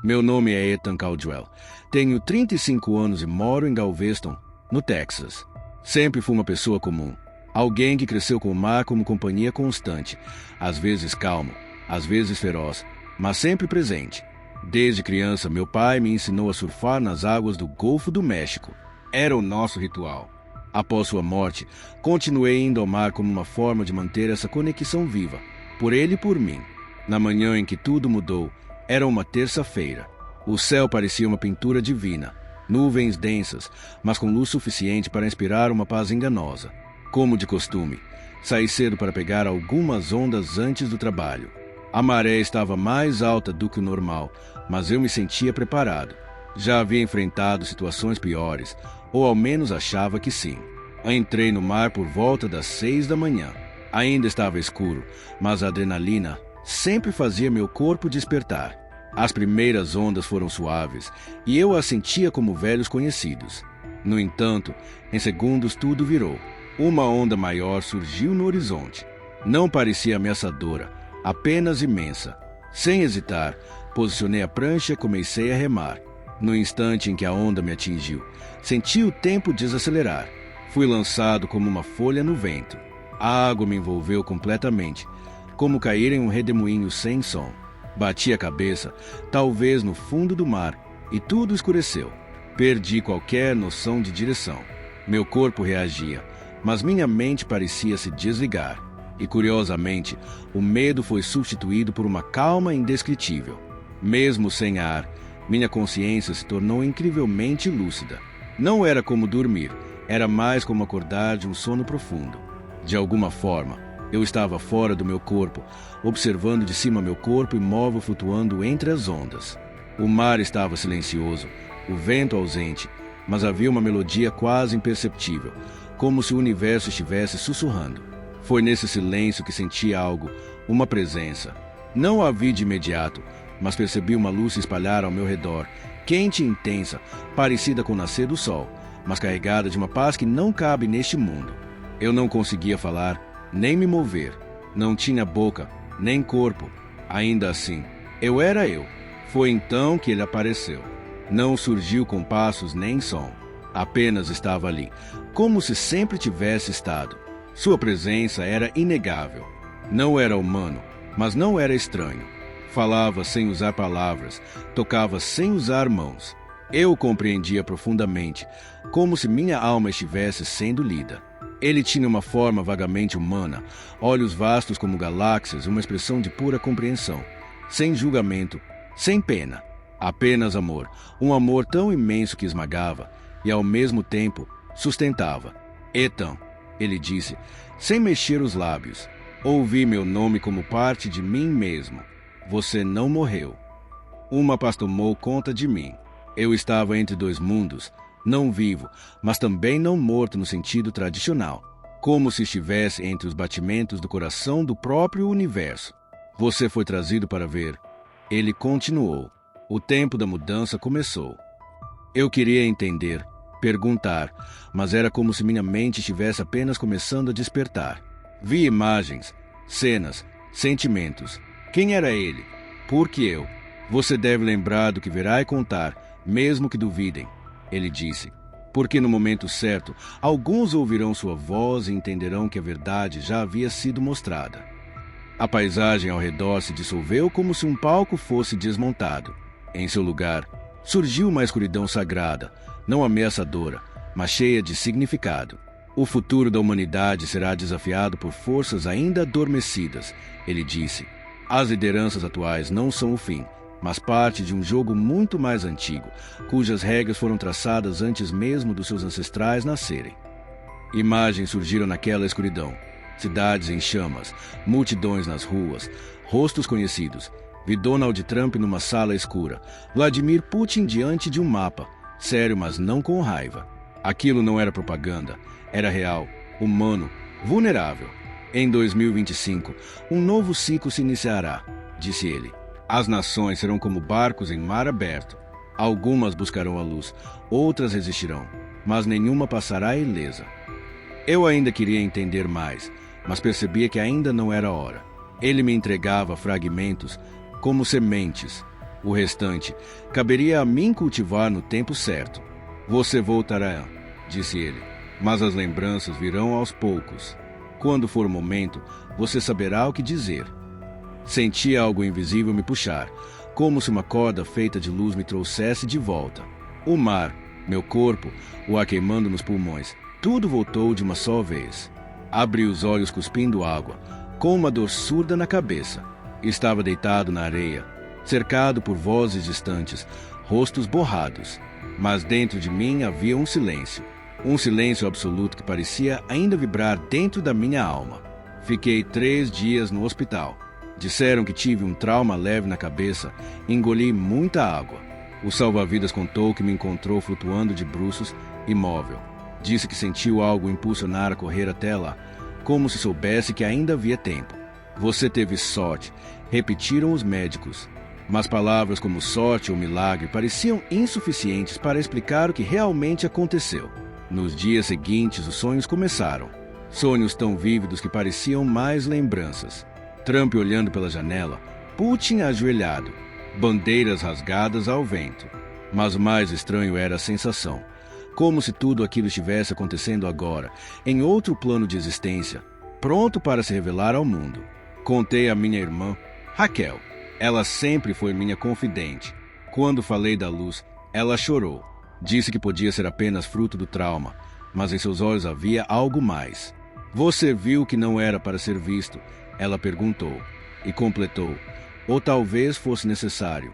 Meu nome é Ethan Caldwell. Tenho 35 anos e moro em Galveston, no Texas. Sempre fui uma pessoa comum. Alguém que cresceu com o mar como companhia constante, às vezes calmo, às vezes feroz, mas sempre presente. Desde criança, meu pai me ensinou a surfar nas águas do Golfo do México. Era o nosso ritual. Após sua morte, continuei indo ao mar como uma forma de manter essa conexão viva, por ele e por mim. Na manhã em que tudo mudou, era uma terça-feira. O céu parecia uma pintura divina, nuvens densas, mas com luz suficiente para inspirar uma paz enganosa. Como de costume, saí cedo para pegar algumas ondas antes do trabalho. A maré estava mais alta do que o normal, mas eu me sentia preparado. Já havia enfrentado situações piores, ou ao menos achava que sim. Entrei no mar por volta das 6 da manhã. Ainda estava escuro, mas a adrenalina sempre fazia meu corpo despertar. As primeiras ondas foram suaves, e eu as sentia como velhos conhecidos. No entanto, em segundos tudo virou. Uma onda maior surgiu no horizonte. Não parecia ameaçadora, apenas imensa. Sem hesitar, posicionei a prancha e comecei a remar. No instante em que a onda me atingiu, senti o tempo desacelerar. Fui lançado como uma folha no vento. A água me envolveu completamente, como cair em um redemoinho sem som. Bati a cabeça, talvez no fundo do mar, e tudo escureceu. Perdi qualquer noção de direção. Meu corpo reagia, mas minha mente parecia se desligar. E, curiosamente, o medo foi substituído por uma calma indescritível. Mesmo sem ar, minha consciência se tornou incrivelmente lúcida. Não era como dormir, era mais como acordar de um sono profundo. De alguma forma, eu estava fora do meu corpo, observando de cima meu corpo imóvel flutuando entre as ondas. O mar estava silencioso, o vento ausente, mas havia uma melodia quase imperceptível, como se o universo estivesse sussurrando. Foi nesse silêncio que senti algo, uma presença. Não a vi de imediato, mas percebi uma luz se espalhar ao meu redor, quente e intensa, parecida com o nascer do sol, mas carregada de uma paz que não cabe neste mundo. Eu não conseguia falar, nem me mover. Não tinha boca, nem corpo. Ainda assim, eu era eu. Foi então que ele apareceu. Não surgiu com passos nem som. Apenas estava ali, como se sempre tivesse estado. Sua presença era inegável. Não era humano, mas não era estranho. Falava sem usar palavras, tocava sem usar mãos. Eu o compreendia profundamente, como se minha alma estivesse sendo lida. Ele tinha uma forma vagamente humana, olhos vastos como galáxias, uma expressão de pura compreensão. Sem julgamento, sem pena. Apenas amor. Um amor tão imenso que esmagava e, ao mesmo tempo, sustentava. Ethan, ele disse, sem mexer os lábios. Ouvi meu nome como parte de mim mesmo. Você não morreu. Uma paz tomou conta de mim. Eu estava entre dois mundos, não vivo, mas também não morto no sentido tradicional, como se estivesse entre os batimentos do coração do próprio universo. Você foi trazido para ver. Ele continuou. O tempo da mudança começou. Eu queria entender, perguntar, mas era como se minha mente estivesse apenas começando a despertar. Vi imagens, cenas, sentimentos. Quem era ele? Por que eu? Você deve lembrar do que verá e contar, mesmo que duvidem, ele disse. Porque no momento certo, alguns ouvirão sua voz e entenderão que a verdade já havia sido mostrada. A paisagem ao redor se dissolveu como se um palco fosse desmontado. Em seu lugar, surgiu uma escuridão sagrada, não ameaçadora, mas cheia de significado. O futuro da humanidade será desafiado por forças ainda adormecidas, ele disse. As lideranças atuais não são o fim, mas parte de um jogo muito mais antigo, cujas regras foram traçadas antes mesmo dos seus ancestrais nascerem. Imagens surgiram naquela escuridão. Cidades em chamas, multidões nas ruas, rostos conhecidos. Vi Donald Trump numa sala escura, Vladimir Putin diante de um mapa, sério, mas não com raiva. Aquilo não era propaganda, era real, humano, vulnerável. Em 2025, um novo ciclo se iniciará, disse ele. As nações serão como barcos em mar aberto. Algumas buscarão a luz, outras resistirão, mas nenhuma passará ilesa. Eu ainda queria entender mais, mas percebia que ainda não era hora. Ele me entregava fragmentos, como sementes. O restante caberia a mim cultivar no tempo certo. Você voltará, disse ele, mas as lembranças virão aos poucos. Quando for o momento, você saberá o que dizer. Senti algo invisível me puxar, como se uma corda feita de luz me trouxesse de volta. O mar, meu corpo, o ar queimando nos pulmões, tudo voltou de uma só vez. Abri os olhos cuspindo água, com uma dor surda na cabeça. Estava deitado na areia, cercado por vozes distantes, rostos borrados. Mas dentro de mim havia um silêncio absoluto que parecia ainda vibrar dentro da minha alma. Fiquei 3 dias no hospital. Disseram que tive um trauma leve na cabeça e engoli muita água. O salva-vidas contou que me encontrou flutuando de bruços, imóvel. Disse que sentiu algo impulsionar a correr até lá, como se soubesse que ainda havia tempo. Você teve sorte, repetiram os médicos. Mas palavras como sorte ou milagre pareciam insuficientes para explicar o que realmente aconteceu. Nos dias seguintes, os sonhos começaram. Sonhos tão vívidos que pareciam mais lembranças. Trump olhando pela janela, Putin ajoelhado, bandeiras rasgadas ao vento. Mas o mais estranho era a sensação. Como se tudo aquilo estivesse acontecendo agora, em outro plano de existência, pronto para se revelar ao mundo. Contei à minha irmã, Raquel. Ela sempre foi minha confidente. Quando falei da luz, ela chorou. Disse que podia ser apenas fruto do trauma, mas em seus olhos havia algo mais. Você viu que não era para ser visto? Ela perguntou, e completou, ou talvez fosse necessário.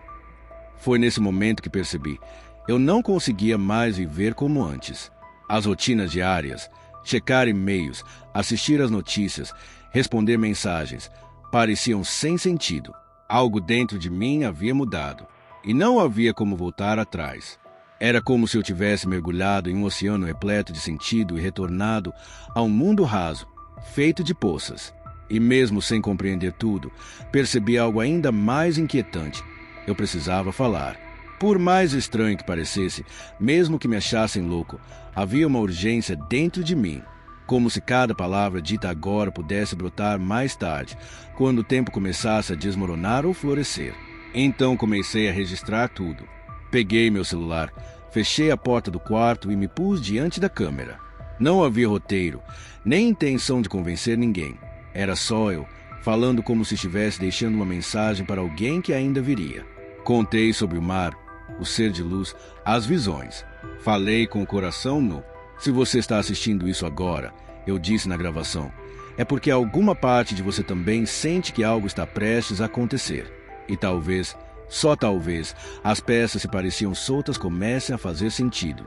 Foi nesse momento que percebi. Eu não conseguia mais viver como antes. As rotinas diárias, checar e-mails, assistir às notícias, responder mensagens, pareciam sem sentido. Algo dentro de mim havia mudado, e não havia como voltar atrás. Era como se eu tivesse mergulhado em um oceano repleto de sentido e retornado a um mundo raso, feito de poças. E mesmo sem compreender tudo, percebi algo ainda mais inquietante. Eu precisava falar. Por mais estranho que parecesse, mesmo que me achassem louco, havia uma urgência dentro de mim. Como se cada palavra dita agora pudesse brotar mais tarde, quando o tempo começasse a desmoronar ou florescer. Então comecei a registrar tudo. Peguei meu celular, fechei a porta do quarto e me pus diante da câmera. Não havia roteiro, nem intenção de convencer ninguém. Era só eu, falando como se estivesse deixando uma mensagem para alguém que ainda viria. Contei sobre o mar, o ser de luz, as visões. Falei com o coração nu. Se você está assistindo isso agora, eu disse na gravação, é porque alguma parte de você também sente que algo está prestes a acontecer. E talvez, só talvez, as peças se pareciam soltas comecem a fazer sentido.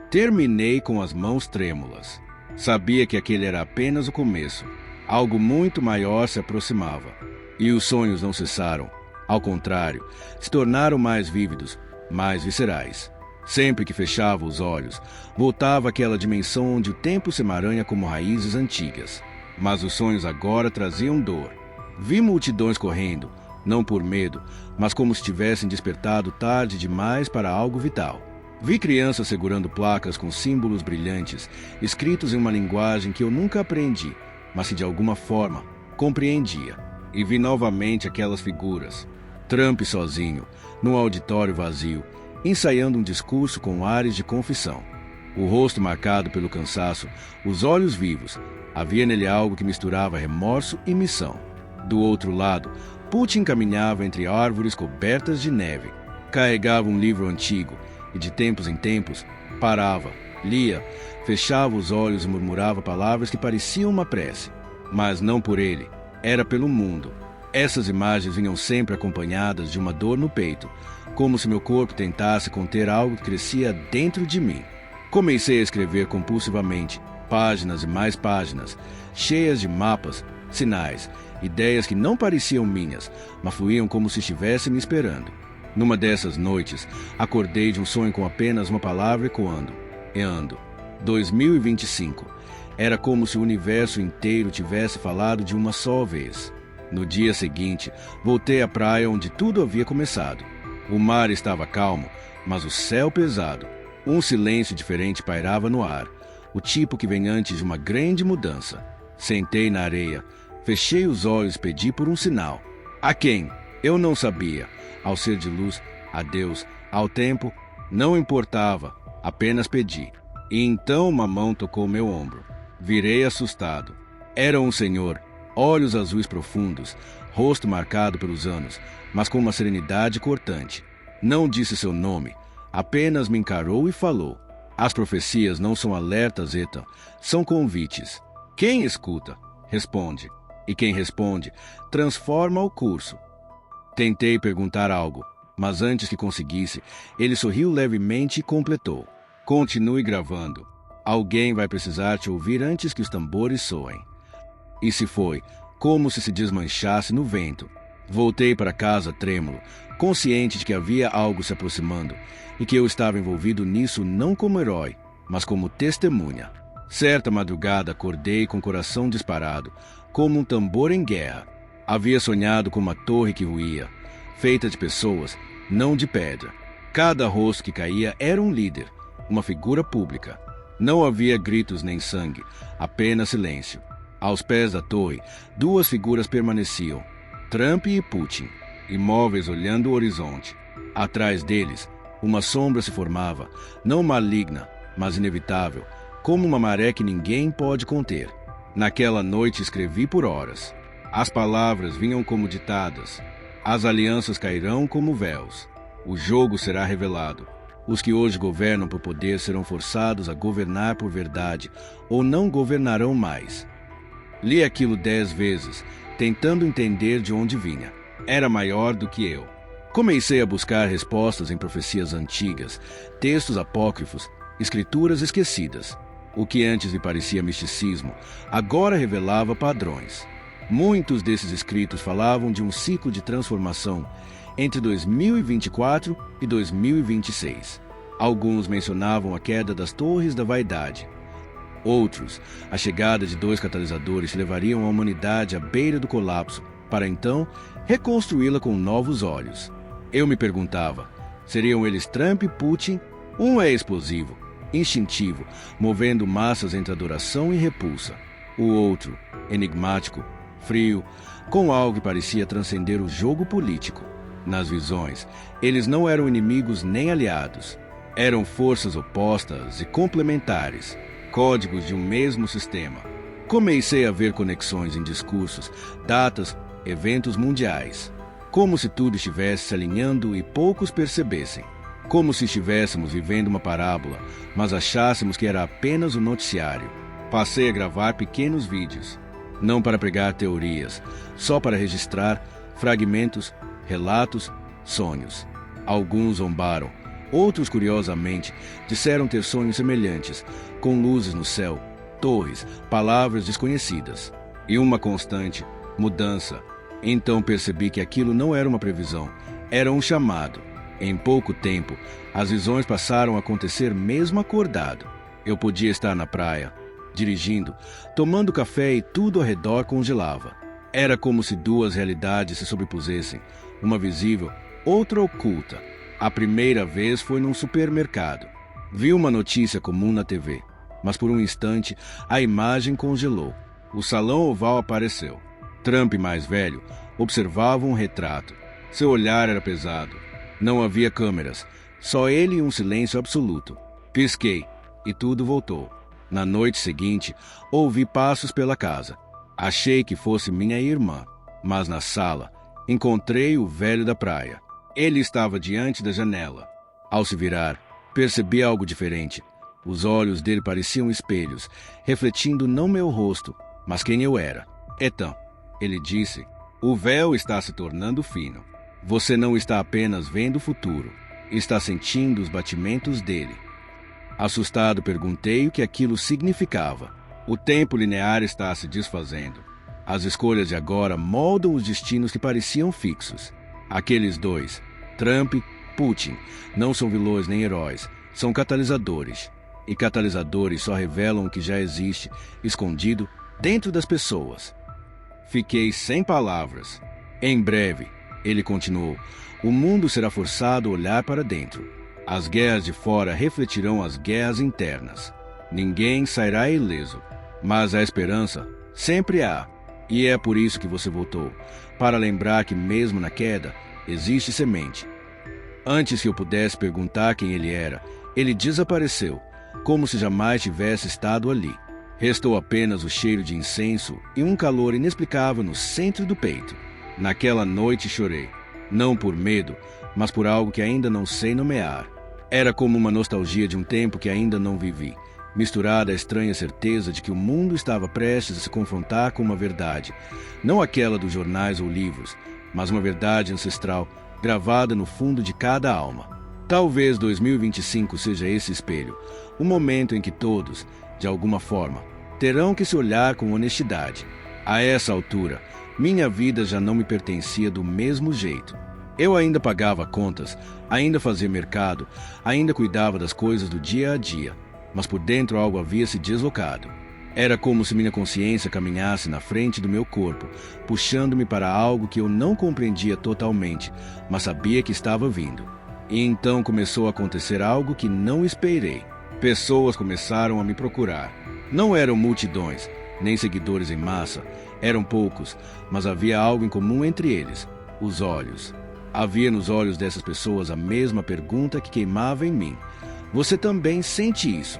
Terminei com as mãos trêmulas. Sabia que aquele era apenas o começo. Algo muito maior se aproximava. E os sonhos não cessaram. Ao contrário, se tornaram mais vívidos, mais viscerais. Sempre que fechava os olhos, voltava àquela dimensão onde o tempo se emaranha como raízes antigas. Mas os sonhos agora traziam dor. Vi multidões correndo, não por medo, mas como se tivessem despertado tarde demais para algo vital. Vi crianças segurando placas com símbolos brilhantes, escritos em uma linguagem que eu nunca aprendi, mas que de alguma forma compreendia. E vi novamente aquelas figuras. Trump sozinho, num auditório vazio, ensaiando um discurso com ares de confissão. O rosto marcado pelo cansaço, os olhos vivos. Havia nele algo que misturava remorso e missão. Do outro lado, Putin caminhava entre árvores cobertas de neve. Carregava um livro antigo e, de tempos em tempos, parava, lia, fechava os olhos e murmurava palavras que pareciam uma prece. Mas não por ele, era pelo mundo. Essas imagens vinham sempre acompanhadas de uma dor no peito, como se meu corpo tentasse conter algo que crescia dentro de mim. Comecei a escrever compulsivamente, páginas e mais páginas, cheias de mapas, sinais, ideias que não pareciam minhas, mas fluíam como se estivessem me esperando. Numa dessas noites, acordei de um sonho com apenas uma palavra ecoando. Eando. 2025. Era como se o universo inteiro tivesse falado de uma só vez. No dia seguinte, voltei à praia onde tudo havia começado. O mar estava calmo, mas o céu pesado. Um silêncio diferente pairava no ar, o tipo que vem antes de uma grande mudança. Sentei na areia, fechei os olhos e pedi por um sinal. A quem? Eu não sabia. ao ser de luz, a Deus, ao tempo, não importava, apenas pedi. E então uma mão tocou meu ombro. Virei assustado. Era um senhor, olhos azuis profundos, rosto marcado pelos anos, mas com uma serenidade cortante. Não disse seu nome, apenas me encarou e falou. As profecias não são alertas, Ethan, são convites. Quem escuta, responde. E quem responde, transforma o curso. Tentei perguntar algo, mas antes que conseguisse, ele sorriu levemente e completou. Continue gravando. Alguém vai precisar te ouvir antes que os tambores soem. E se foi, como se desmanchasse no vento. Voltei para casa trêmulo, consciente de que havia algo se aproximando e que eu estava envolvido nisso não como herói, mas como testemunha. Certa madrugada acordei com o coração disparado, como um tambor em guerra. Havia sonhado com uma torre que ruía, feita de pessoas, não de pedra. Cada rosto que caía era um líder, uma figura pública. Não havia gritos nem sangue, apenas silêncio. Aos pés da torre, duas figuras permaneciam, Trump e Putin, imóveis olhando o horizonte. Atrás deles, uma sombra se formava, não maligna, mas inevitável, como uma maré que ninguém pode conter. Naquela noite escrevi por horas. As palavras vinham como ditadas. As alianças cairão como véus. O jogo será revelado. Os que hoje governam por poder serão forçados a governar por verdade, ou não governarão mais. Li aquilo 10 vezes, tentando entender de onde vinha. Era maior do que eu. Comecei a buscar respostas em profecias antigas, textos apócrifos, escrituras esquecidas. O que antes me parecia misticismo, agora revelava padrões. Muitos desses escritos falavam de um ciclo de transformação entre 2024 e 2026. Alguns mencionavam a queda das torres da vaidade. Outros, a chegada de 2 catalisadores levariam a humanidade à beira do colapso, para então reconstruí-la com novos olhos. Eu me perguntava, seriam eles Trump e Putin? Um é explosivo, instintivo, movendo massas entre adoração e repulsa. O outro, enigmático, frio, com algo que parecia transcender o jogo político. Nas visões, eles não eram inimigos nem aliados. Eram forças opostas e complementares, códigos de um mesmo sistema. Comecei a ver conexões em discursos, datas, eventos mundiais. Como se tudo estivesse se alinhando e poucos percebessem. Como se estivéssemos vivendo uma parábola, mas achássemos que era apenas um noticiário. Passei a gravar pequenos vídeos, não para pregar teorias, só para registrar fragmentos, relatos, sonhos. Alguns zombaram, outros, curiosamente, disseram ter sonhos semelhantes, com luzes no céu, torres, palavras desconhecidas. E uma constante, mudança. Então percebi que aquilo não era uma previsão, era um chamado. Em pouco tempo, as visões passaram a acontecer mesmo acordado. Eu podia estar na praia, dirigindo, tomando café e tudo ao redor congelava. Era como se 2 realidades se sobrepusessem, uma visível, outra oculta. A primeira vez foi num supermercado. Vi uma notícia comum na TV, mas por um instante a imagem congelou. O salão oval apareceu. Trump, mais velho, observava um retrato. Seu olhar era pesado. Não havia câmeras, só ele e um silêncio absoluto. Pisquei, e tudo voltou. Na noite seguinte, ouvi passos pela casa. Achei que fosse minha irmã, mas na sala, encontrei o velho da praia. Ele estava diante da janela. Ao se virar, percebi algo diferente. Os olhos dele pareciam espelhos, refletindo não meu rosto, mas quem eu era. Ethan, ele disse, o véu está se tornando fino. Você não está apenas vendo o futuro, está sentindo os batimentos dele. Assustado, perguntei o que aquilo significava. O tempo linear está se desfazendo. As escolhas de agora moldam os destinos que pareciam fixos. Aqueles 2, Trump, Putin, não são vilões nem heróis, são catalisadores. E catalisadores só revelam o que já existe, escondido dentro das pessoas. Fiquei sem palavras. Em breve, ele continuou, o mundo será forçado a olhar para dentro. As guerras de fora refletirão as guerras internas. Ninguém sairá ileso, mas a esperança sempre há. E é por isso que você voltou, para lembrar que mesmo na queda, existe semente. Antes que eu pudesse perguntar quem ele era, ele desapareceu, como se jamais tivesse estado ali. Restou apenas o cheiro de incenso e um calor inexplicável no centro do peito. Naquela noite chorei, não por medo, mas por algo que ainda não sei nomear. Era como uma nostalgia de um tempo que ainda não vivi, misturada à estranha certeza de que o mundo estava prestes a se confrontar com uma verdade, não aquela dos jornais ou livros, mas uma verdade ancestral gravada no fundo de cada alma. Talvez 2025 seja esse espelho, o momento em que todos, de alguma forma, terão que se olhar com honestidade. A essa altura, minha vida já não me pertencia do mesmo jeito. Eu ainda pagava contas, ainda fazia mercado, ainda cuidava das coisas do dia a dia, mas por dentro algo havia se deslocado. Era como se minha consciência caminhasse na frente do meu corpo, puxando-me para algo que eu não compreendia totalmente, mas sabia que estava vindo. E então começou a acontecer algo que não esperei. Pessoas começaram a me procurar. Não eram multidões, nem seguidores em massa. Eram poucos, mas havia algo em comum entre eles: os olhos. Havia nos olhos dessas pessoas a mesma pergunta que queimava em mim. Você também sente isso?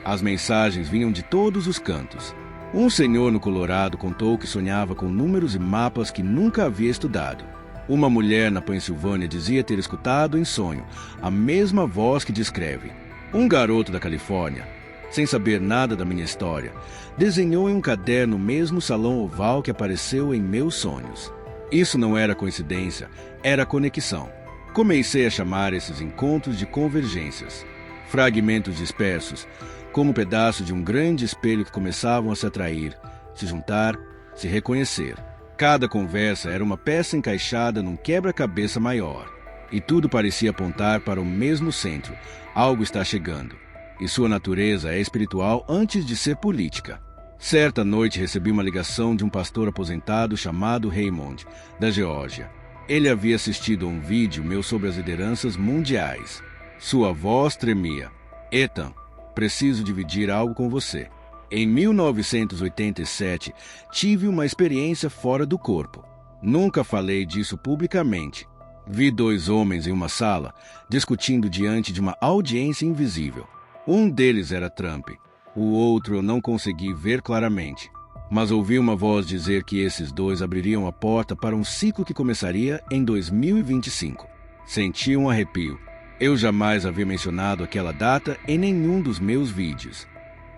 As mensagens vinham de todos os cantos. Um senhor no Colorado contou que sonhava com números e mapas que nunca havia estudado. Uma mulher na Pensilvânia dizia ter escutado em sonho a mesma voz que descreve. Um garoto da Califórnia, sem saber nada da minha história, desenhou em um caderno o mesmo salão oval que apareceu em meus sonhos. Isso não era coincidência, era conexão. Comecei a chamar esses encontros de convergências. Fragmentos dispersos, como pedaços de um grande espelho que começavam a se atrair, se juntar, se reconhecer. Cada conversa era uma peça encaixada num quebra-cabeça maior. E tudo parecia apontar para o mesmo centro. Algo está chegando. E sua natureza é espiritual antes de ser política. Certa noite recebi uma ligação de um pastor aposentado chamado Raymond, da Geórgia. Ele havia assistido a um vídeo meu sobre as lideranças mundiais. Sua voz tremia. Ethan, preciso dividir algo com você. Em 1987, tive uma experiência fora do corpo. Nunca falei disso publicamente. Vi dois homens em uma sala, discutindo diante de uma audiência invisível. Um deles era Trump. O outro eu não consegui ver claramente. Mas ouvi uma voz dizer que esses dois abririam a porta para um ciclo que começaria em 2025. Senti um arrepio. Eu jamais havia mencionado aquela data em nenhum dos meus vídeos.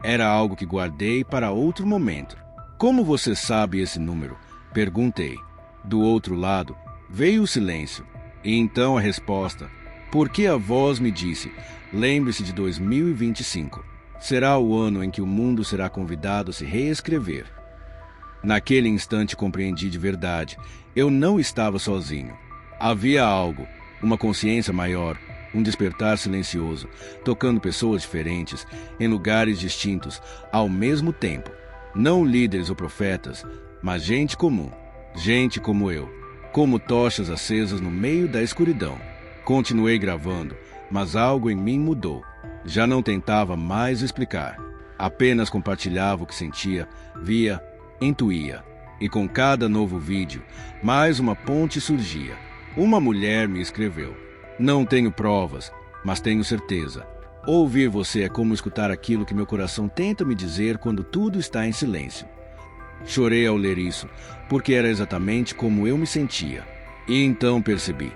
Era algo que guardei para outro momento. Como você sabe esse número? Perguntei. Do outro lado, veio o silêncio. E então a resposta. Porque a voz me disse, lembre-se de 2025. Será o ano em que o mundo será convidado a se reescrever. Naquele instante compreendi de verdade. Eu não estava sozinho. Havia algo, uma consciência maior, um despertar silencioso, tocando pessoas diferentes, em lugares distintos, ao mesmo tempo. Não líderes ou profetas, mas gente comum. Gente como eu, como tochas acesas no meio da escuridão. Continuei gravando, mas algo em mim mudou. Já não tentava mais explicar. Apenas compartilhava o que sentia, via, intuía. E com cada novo vídeo, mais uma ponte surgia. Uma mulher me escreveu. Não tenho provas, mas tenho certeza. Ouvir você é como escutar aquilo que meu coração tenta me dizer quando tudo está em silêncio. Chorei ao ler isso, porque era exatamente como eu me sentia. E então percebi.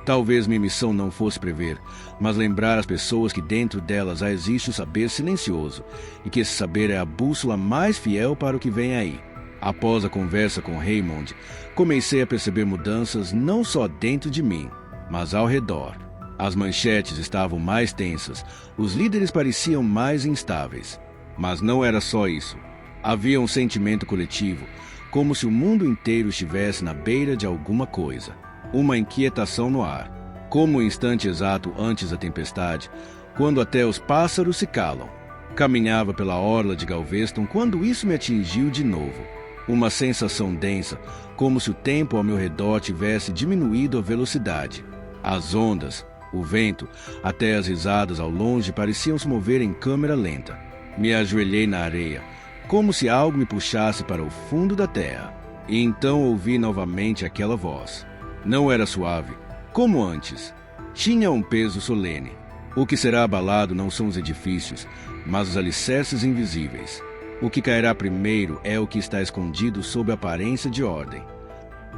Talvez minha missão não fosse prever, mas lembrar as pessoas que dentro delas já existe o saber silencioso, e que esse saber é a bússola mais fiel para o que vem aí. Após a conversa com Raymond, comecei a perceber mudanças não só dentro de mim, mas ao redor. As manchetes estavam mais tensas, os líderes pareciam mais instáveis. Mas não era só isso. Havia um sentimento coletivo, como se o mundo inteiro estivesse na beira de alguma coisa. Uma inquietação no ar, como o instante exato antes da tempestade, quando até os pássaros se calam. Caminhava pela orla de Galveston quando isso me atingiu de novo. Uma sensação densa, como se o tempo ao meu redor tivesse diminuído a velocidade. As ondas, o vento, até as risadas ao longe pareciam se mover em câmera lenta. Me ajoelhei na areia, como se algo me puxasse para o fundo da terra. E então ouvi novamente aquela voz. Não era suave, como antes. Tinha um peso solene. O que será abalado não são os edifícios, mas os alicerces invisíveis. O que cairá primeiro é o que está escondido sob a aparência de ordem.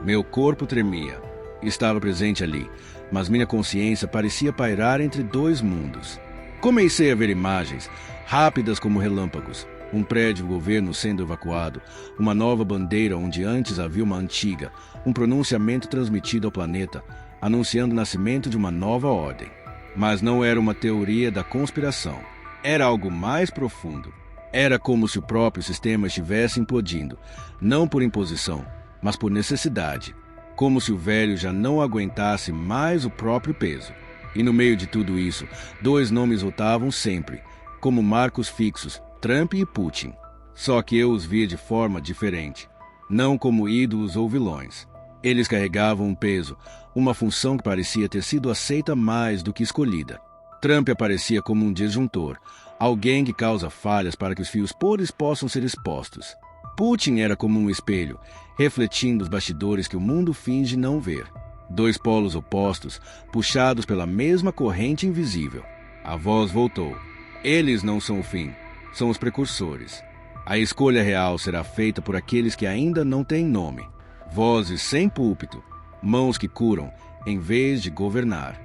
Meu corpo tremia. Estava presente ali, mas minha consciência parecia pairar entre dois mundos. Comecei a ver imagens, rápidas como relâmpagos. Um prédio do governo sendo evacuado, uma nova bandeira onde antes havia uma antiga, um pronunciamento transmitido ao planeta, anunciando o nascimento de uma nova ordem. Mas não era uma teoria da conspiração. Era algo mais profundo. Era como se o próprio sistema estivesse implodindo, não por imposição, mas por necessidade. Como se o velho já não aguentasse mais o próprio peso. E no meio de tudo isso, dois nomes voltavam sempre, como marcos fixos, Trump e Putin. Só que eu os via de forma diferente, não como ídolos ou vilões. Eles carregavam um peso, uma função que parecia ter sido aceita mais do que escolhida. Trump aparecia como um disjuntor, alguém que causa falhas para que os fios podres possam ser expostos. Putin era como um espelho, refletindo os bastidores que o mundo finge não ver. Dois polos opostos, puxados pela mesma corrente invisível. A voz voltou. Eles não são o fim, são os precursores. A escolha real será feita por aqueles que ainda não têm nome. Vozes sem púlpito, mãos que curam, em vez de governar.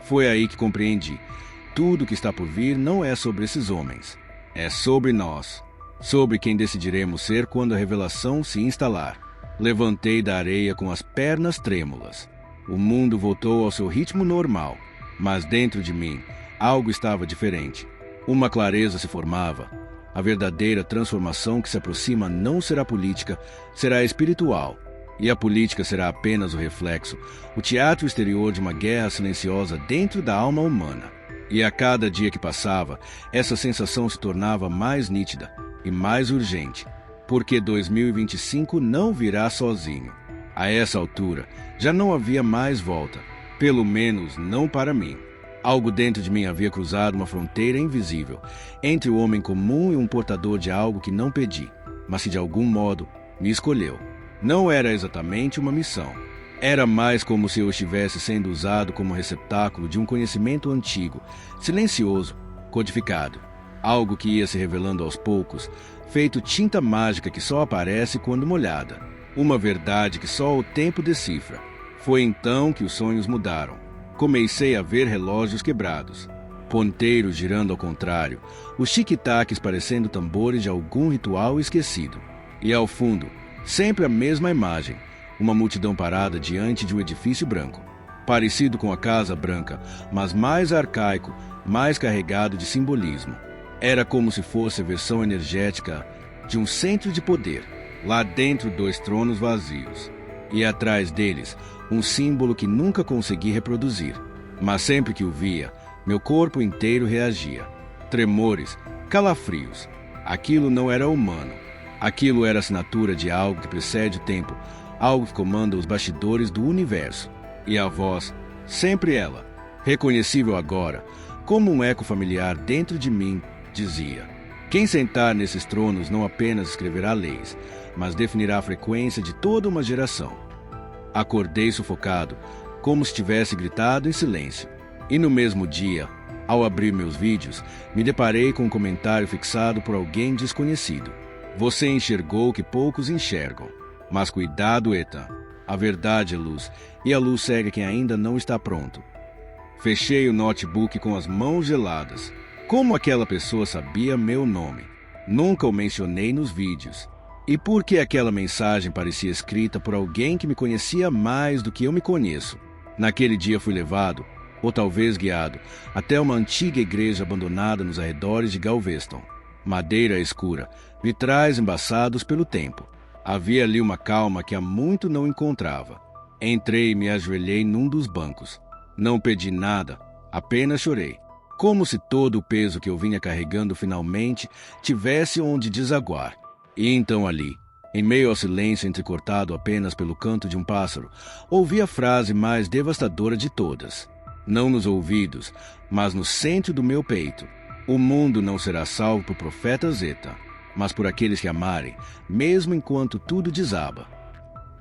Foi aí que compreendi. Tudo que está por vir não é sobre esses homens. É sobre nós. Sobre quem decidiremos ser quando a revelação se instalar. Levantei da areia com as pernas trêmulas. O mundo voltou ao seu ritmo normal, mas dentro de mim, algo estava diferente. Uma clareza se formava. A verdadeira transformação que se aproxima não será política, será espiritual. E a política será apenas o reflexo, o teatro exterior de uma guerra silenciosa dentro da alma humana. E a cada dia que passava, essa sensação se tornava mais nítida e mais urgente. Porque 2025 não virá sozinho. A essa altura, já não havia mais volta, pelo menos não para mim. Algo dentro de mim havia cruzado uma fronteira invisível, entre o homem comum e um portador de algo que não pedi, mas que de algum modo me escolheu. Não era exatamente uma missão. Era mais como se eu estivesse sendo usado como receptáculo de um conhecimento antigo, silencioso, codificado. Algo que ia se revelando aos poucos, feito tinta mágica que só aparece quando molhada. Uma verdade que só o tempo decifra. Foi então que os sonhos mudaram. Comecei a ver relógios quebrados, ponteiros girando ao contrário, os tic-tacs parecendo tambores de algum ritual esquecido. E ao fundo, sempre a mesma imagem, uma multidão parada diante de um edifício branco, parecido com a Casa Branca, mas mais arcaico, mais carregado de simbolismo. Era como se fosse a versão energética de um centro de poder. Lá dentro, dois tronos vazios. E atrás deles, um símbolo que nunca consegui reproduzir. Mas sempre que o via, meu corpo inteiro reagia. Tremores, calafrios. Aquilo não era humano. Aquilo era a assinatura de algo que precede o tempo, algo que comanda os bastidores do universo. E a voz, sempre ela, reconhecível agora, como um eco familiar dentro de mim, dizia: quem sentar nesses tronos não apenas escreverá leis, mas definirá a frequência de toda uma geração. Acordei sufocado, como se tivesse gritado em silêncio. E no mesmo dia, ao abrir meus vídeos, me deparei com um comentário fixado por alguém desconhecido. Você enxergou o que poucos enxergam. Mas cuidado, Ethan. A verdade é luz, e a luz cega quem ainda não está pronto. Fechei o notebook com as mãos geladas. Como aquela pessoa sabia meu nome? Nunca o mencionei nos vídeos. E por que aquela mensagem parecia escrita por alguém que me conhecia mais do que eu me conheço? Naquele dia fui levado, ou talvez guiado, até uma antiga igreja abandonada nos arredores de Galveston. Madeira escura, vitrais embaçados pelo tempo. Havia ali uma calma que há muito não encontrava. Entrei e me ajoelhei num dos bancos. Não pedi nada, apenas chorei. Como se todo o peso que eu vinha carregando finalmente tivesse onde desaguar. E então ali, em meio ao silêncio entrecortado apenas pelo canto de um pássaro, ouvi a frase mais devastadora de todas. Não nos ouvidos, mas no centro do meu peito. O mundo não será salvo por profeta Zeta, mas por aqueles que amarem, mesmo enquanto tudo desaba.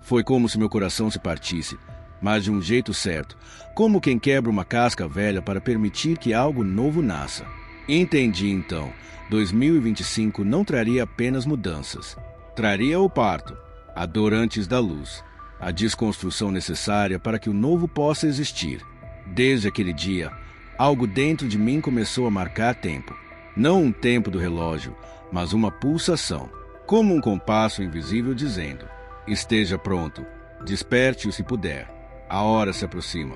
Foi como se meu coração se partisse, mas de um jeito certo, como quem quebra uma casca velha para permitir que algo novo nasça. Entendi então, 2025 não traria apenas mudanças. Traria o parto, a dor antes da luz, a desconstrução necessária para que o novo possa existir. Desde aquele dia, algo dentro de mim começou a marcar tempo. Não um tempo do relógio, mas uma pulsação, como um compasso invisível dizendo: esteja pronto, desperte-o se puder, a hora se aproxima.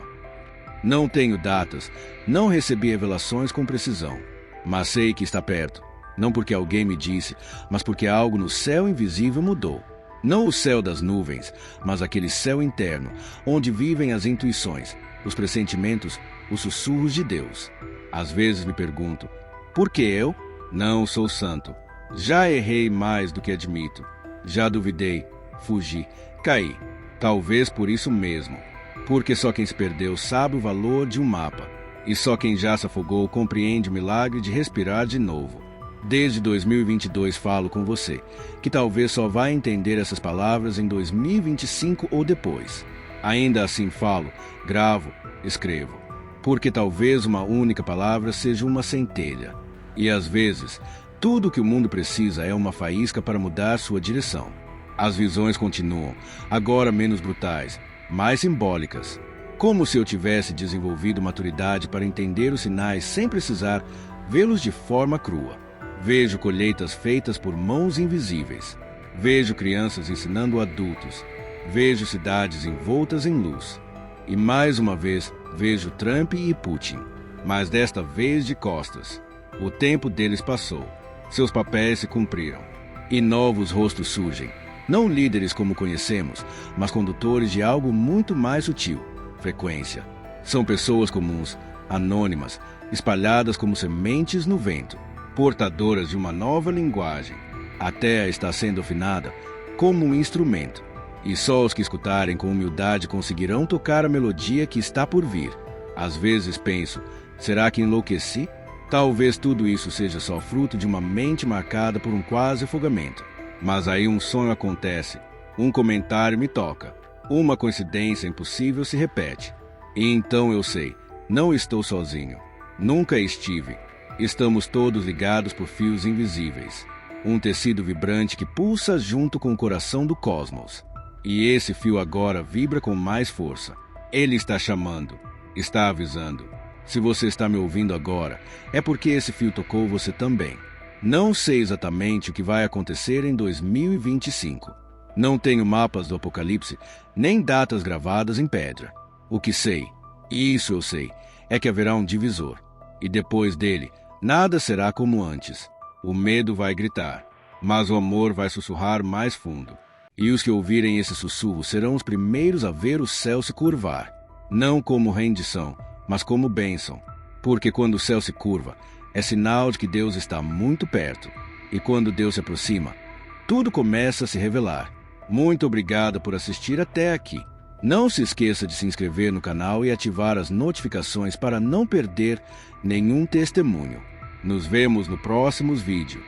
Não tenho datas, não recebi revelações com precisão, mas sei que está perto, não porque alguém me disse, mas porque algo no céu invisível mudou. Não o céu das nuvens, mas aquele céu interno, onde vivem as intuições, os pressentimentos, os sussurros de Deus. Às vezes me pergunto, por que eu? Não sou santo. Já errei mais do que admito. Já duvidei, fugi, caí. Talvez por isso mesmo. Porque só quem se perdeu sabe o valor de um mapa. E só quem já se afogou compreende o milagre de respirar de novo. Desde 2022 falo com você, que talvez só vai entender essas palavras em 2025 ou depois. Ainda assim falo, gravo, escrevo. Porque talvez uma única palavra seja uma centelha. E às vezes, tudo o que o mundo precisa é uma faísca para mudar sua direção. As visões continuam, agora menos brutais, mais simbólicas. Como se eu tivesse desenvolvido maturidade para entender os sinais sem precisar vê-los de forma crua. Vejo colheitas feitas por mãos invisíveis. Vejo crianças ensinando adultos. Vejo cidades envoltas em luz. E mais uma vez vejo Trump e Putin, mas desta vez de costas. O tempo deles passou. Seus papéis se cumpriram. E novos rostos surgem. Não líderes como conhecemos, mas condutores de algo muito mais sutil. Frequência. São pessoas comuns, anônimas, espalhadas como sementes no vento, portadoras de uma nova linguagem. A terra está sendo afinada como um instrumento, e só os que escutarem com humildade conseguirão tocar a melodia que está por vir. Às vezes penso, será que enlouqueci? Talvez tudo isso seja só fruto de uma mente marcada por um quase afogamento. Mas aí um sonho acontece, um comentário me toca, uma coincidência impossível se repete. E então eu sei, não estou sozinho. Nunca estive. Estamos todos ligados por fios invisíveis. Um tecido vibrante que pulsa junto com o coração do cosmos. E esse fio agora vibra com mais força. Ele está chamando, está avisando. Se você está me ouvindo agora, é porque esse fio tocou você também. Não sei exatamente o que vai acontecer em 2025. Não tenho mapas do Apocalipse, nem datas gravadas em pedra. O que sei, isso eu sei, é que haverá um divisor. E depois dele, nada será como antes. O medo vai gritar, mas o amor vai sussurrar mais fundo. E os que ouvirem esse sussurro serão os primeiros a ver o céu se curvar. Não como rendição, mas como bênção. Porque quando o céu se curva, é sinal de que Deus está muito perto. E quando Deus se aproxima, tudo começa a se revelar. Muito obrigado por assistir até aqui. Não se esqueça de se inscrever no canal e ativar as notificações para não perder nenhum testemunho. Nos vemos no próximo vídeo.